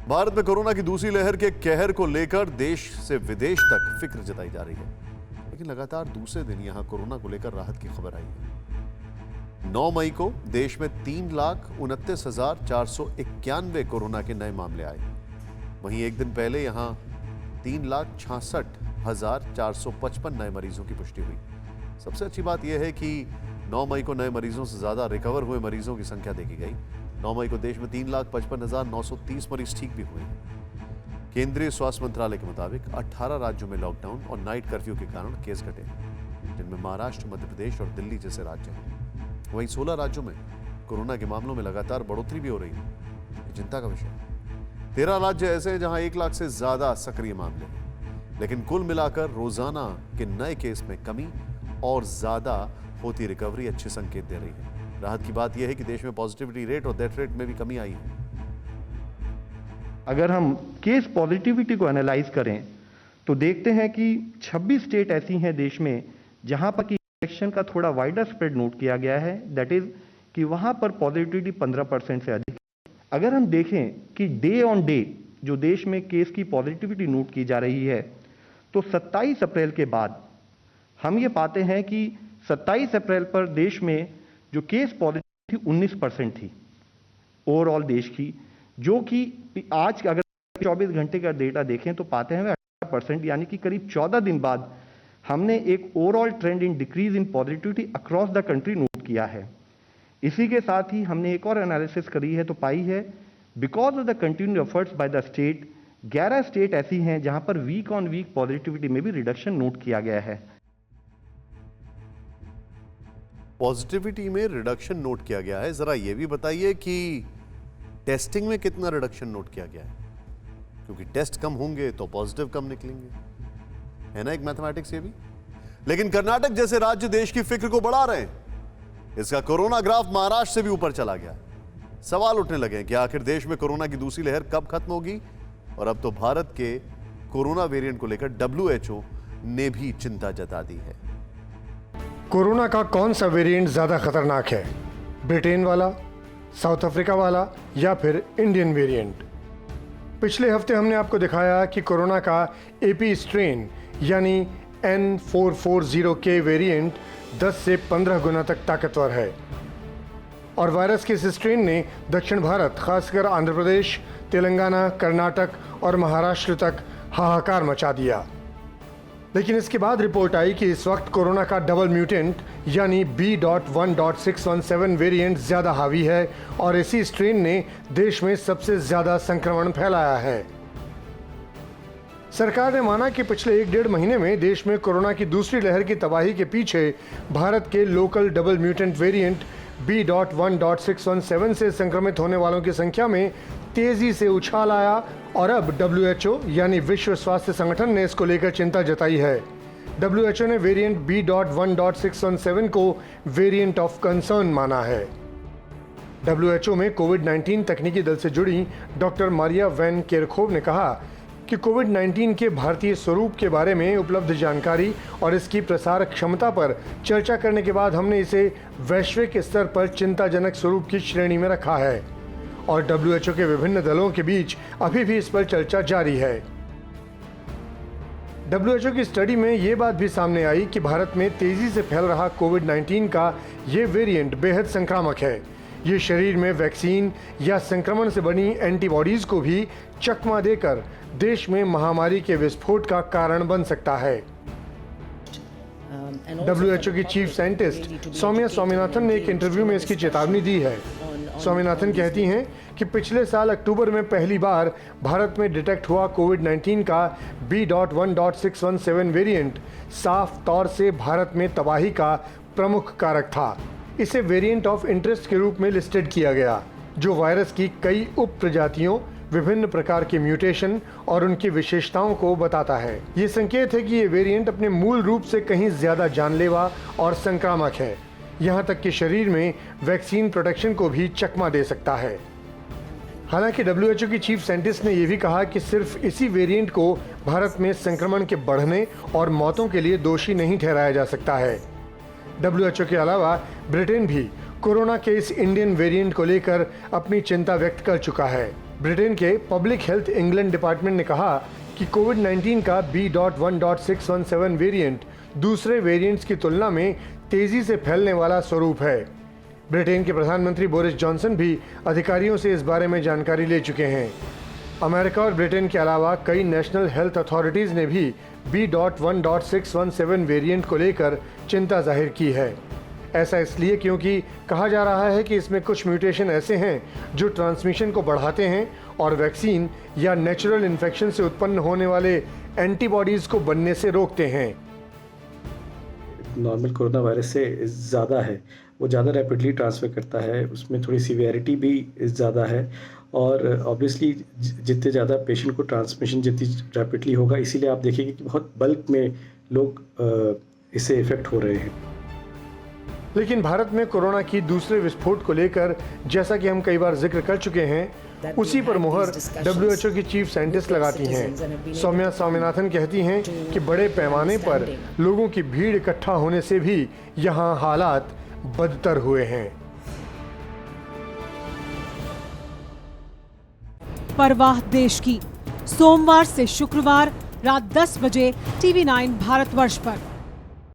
भारत में कोरोना की दूसरी लहर के कहर को लेकर देश से विदेश तक फिक्र जताई जा रही है, लेकिन लगातार दूसरे दिन यहां कोरोना को लेकर राहत की खबर आई है। 9 मई को देश में 3,29,491 कोरोना के नए मामले आए। वहीं एक दिन पहले यहां 3,66,455 नए मरीजों की पुष्टि हुई। सबसे अच्छी बात यह है कि 9 मई को नए मरीजों से ज्यादा रिकवर हुए मरीजों की संख्या देखी गई। 9 मई को देश में 3,55,930 मरीज ठीक भी हुए हैं। केंद्रीय स्वास्थ्य मंत्रालय के मुताबिक 18 राज्यों में लॉकडाउन और नाइट कर्फ्यू के कारण केस घटे, जिनमें महाराष्ट्र, मध्य प्रदेश और दिल्ली जैसे राज्य हैं। वहीं 16 राज्यों में कोरोना के मामलों में लगातार बढ़ोतरी भी हो रही है, चिंता का विषय। 13 राज्य ऐसे हैं जहां 1 लाख से ज्यादा सक्रिय मामले हैं, लेकिन कुल मिलाकर रोजाना के नए केस में कमी और ज्यादा होती रिकवरी अच्छे संकेत दे रही है। राहत की बात यह है कि देश में पॉजिटिविटी रेट और डेथ रेट में भी कमी आई है। अगर हम केस पॉजिटिविटी को एनालाइज करें तो देखते हैं कि 26 स्टेट ऐसी हैं देश में जहां पर कि इन्फेक्शन का थोड़ा वाइडर स्प्रेड नोट किया गया है, दैट इज कि वहां पर पॉजिटिविटी 15% से अधिक। अगर हम देखें कि डे ऑन डे जो देश में केस की पॉजिटिविटी नोट की जा रही है, तो 27 अप्रैल के बाद हम ये पाते हैं कि 27 अप्रैल पर देश में जो केस पॉजिटिविटी 19% थी ओवरऑल देश की, जो कि आज अगर 24 घंटे का डेटा देखें तो पाते हैं 18%, यानी कि करीब 14 दिन बाद हमने एक overall trend in decrease in positivity across the country note किया है। इसी के साथ ही हमने एक और एनालिसिस करी है तो पाई है because of the continued efforts by the state, 11 state ऐसी हैं जहां पर वीक ऑन वीक पॉजिटिविटी में भी रिडक्शन नोट किया गया है। पॉजिटिविटी में रिडक्शन नोट किया गया है, जरा यह भी बताइए कि टेस्टिंग में कितना रिडक्शन नोट किया गया है, क्योंकि टेस्ट कम होंगे तो पॉजिटिव कम निकलेंगे, है ना एक मैथमेटिक्स ये भी। लेकिन कर्नाटक जैसे राज्य देश की फिक्र को बढ़ा रहे हैं। इसका कोरोना ग्राफ महाराष्ट्र से भी ऊपर चला गया। सवाल उठने लगे कि आखिर देश में कोरोना की दूसरी लहर कब खत्म होगी, और अब तो भारत के कोरोना वेरिएंट को लेकर WHO ने भी चिंता जता दी है। कोरोना का कौन सा वेरिएंट ज्यादा खतरनाक है, ब्रिटेन वाला, साउथ अफ्रीका वाला या फिर इंडियन वेरिएंट? पिछले हफ्ते हमने आपको दिखाया कि कोरोना का AP स्ट्रेन यानी N440K वेरिएंट 10 से 15 गुना तक ताकतवर है, और वायरस के इस स्ट्रेन ने दक्षिण भारत, खासकर आंध्र प्रदेश, तेलंगाना, कर्नाटक और महाराष्ट्र तक हाहाकार मचा दिया। लेकिन इसके बाद रिपोर्ट आई कि इस वक्त कोरोना का डबल म्यूटेंट यानी B.1.617 वेरिएंट ज्यादा हावी है, और इसी स्ट्रेन ने देश में सबसे ज्यादा संक्रमण फैलाया है। सरकार ने माना कि पिछले 1-1.5 महीने में देश में कोरोना की दूसरी लहर की तबाही के पीछे भारत के local double mutant variant B.1.617 से संक्रमित होने वालों की संख्या में तेजी से उछाल आया, और अब WHO यानी विश्व स्वास्थ्य संगठन ने इसको लेकर चिंता जताई है। WHO ने वेरिएंट B.1.617 को वेरिएंट ऑफ कंसर्न माना है। WHO में कोविड-19 तकनीकी दल से जुड़ी डॉक्टर मारिया वैन केरखोव ने कहा कि कोविड-19 के भारतीय स्वरूप के बारे में उपलब्ध जानकारी और इसकी प्रसार क्षमता पर चर्चा करने के बाद हमने इसे वैश्विक स्तर पर चिंताजनक स्वरूप की श्रेणी में रखा है, और WHO के विभिन्न दलों के बीच अभी भी इस पर चर्चा जारी है। WHO की स्टडी में ये बात भी सामने आई कि भारत में तेजी से फैल रहा कोविड-19 का ये वेरिएंट बेहद संक्रामक है। ये शरीर में वैक्सीन या संक्रमण से बनी एंटीबॉडीज को भी चकमा देकर देश में महामारी के विस्फोट का कारण बन सकता है। WHO की चीफ साइंटिस्ट सौम्या स्वामीनाथन ने एक इंटरव्यू में इसकी चेतावनी दी है। स्वामीनाथन कहती हैं कि पिछले साल अक्टूबर में पहली बार भारत में डिटेक्ट हुआ कोविड-19 का B.1.617 वेरिएंट साफ तौर से भारत में तबाही का प्रमुख कारक था। इसे वेरिएंट ऑफ इंटरेस्ट के रूप में लिस्टेड किया गया, जो वायरस की कई उप प्रजातियों, विभिन्न प्रकार के म्यूटेशन और उनकी विशेषताओं को बताता है। ये संकेत है कि ये वेरिएंट अपने मूल रूप से कहीं ज्यादा जानलेवा और संक्रामक है, यहाँ तक कि शरीर में वैक्सीन प्रोटेक्शन को भी चकमा दे सकता है। हालांकि WHO की चीफ साइंटिस्ट ने यह भी कहा कि सिर्फ इसी वेरिएंट को भारत में संक्रमण के बढ़ने और मौतों के लिए दोषी नहीं ठहराया जा सकता है। WHO के अलावा ब्रिटेन भी कोरोना के इस इंडियन वेरिएंट को लेकर अपनी चिंता व्यक्त कर चुका है। ब्रिटेन के पब्लिक हेल्थ इंग्लैंड डिपार्टमेंट ने कहा कि कोविड-19 का B.1.617 वेरिएंट दूसरे वेरिएंट्स की तुलना में तेजी से फैलने वाला स्वरूप है। ब्रिटेन के प्रधानमंत्री बोरिस जॉनसन भी अधिकारियों से इस बारे में जानकारी ले चुके हैं। अमेरिका और ब्रिटेन के अलावा कई नेशनल हेल्थ अथॉरिटीज़ ने भी B.1.617 वेरिएंट को लेकर चिंता जाहिर की है। ऐसा इसलिए क्योंकि कहा जा रहा है कि इसमें कुछ म्यूटेशन ऐसे हैं जो ट्रांसमिशन को बढ़ाते हैं और वैक्सीन या नेचुरल इन्फेक्शन से उत्पन्न होने वाले एंटीबॉडीज़ को बनने से रोकते हैं। नॉर्मल कोरोना वायरस से ज़्यादा है, वो ज़्यादा रैपिडली ट्रांसफ़र करता है, उसमें थोड़ी सीवियरिटी भी ज़्यादा है और ऑब्वियसली जितने ज़्यादा पेशेंट को ट्रांसमिशन जितनी रैपिडली होगा, इसीलिए आप देखेंगे कि बहुत बल्क में लोग इससे इफ़ेक्ट हो रहे हैं। लेकिन भारत में कोरोना की दूसरे विस्फोट को लेकर जैसा कि हम कई बार जिक्र कर चुके हैं, उसी पर मुहर WHO की चीफ साइंटिस्ट लगाती हैं। सौम्या स्वामीनाथन कहती हैं कि बड़े पैमाने पर लोगों की भीड़ इकट्ठा होने से भी यहाँ हालात बदतर हुए हैं। परवाह देश की, सोमवार से शुक्रवार रात 10 बजे TV9 भारतवर्ष पर।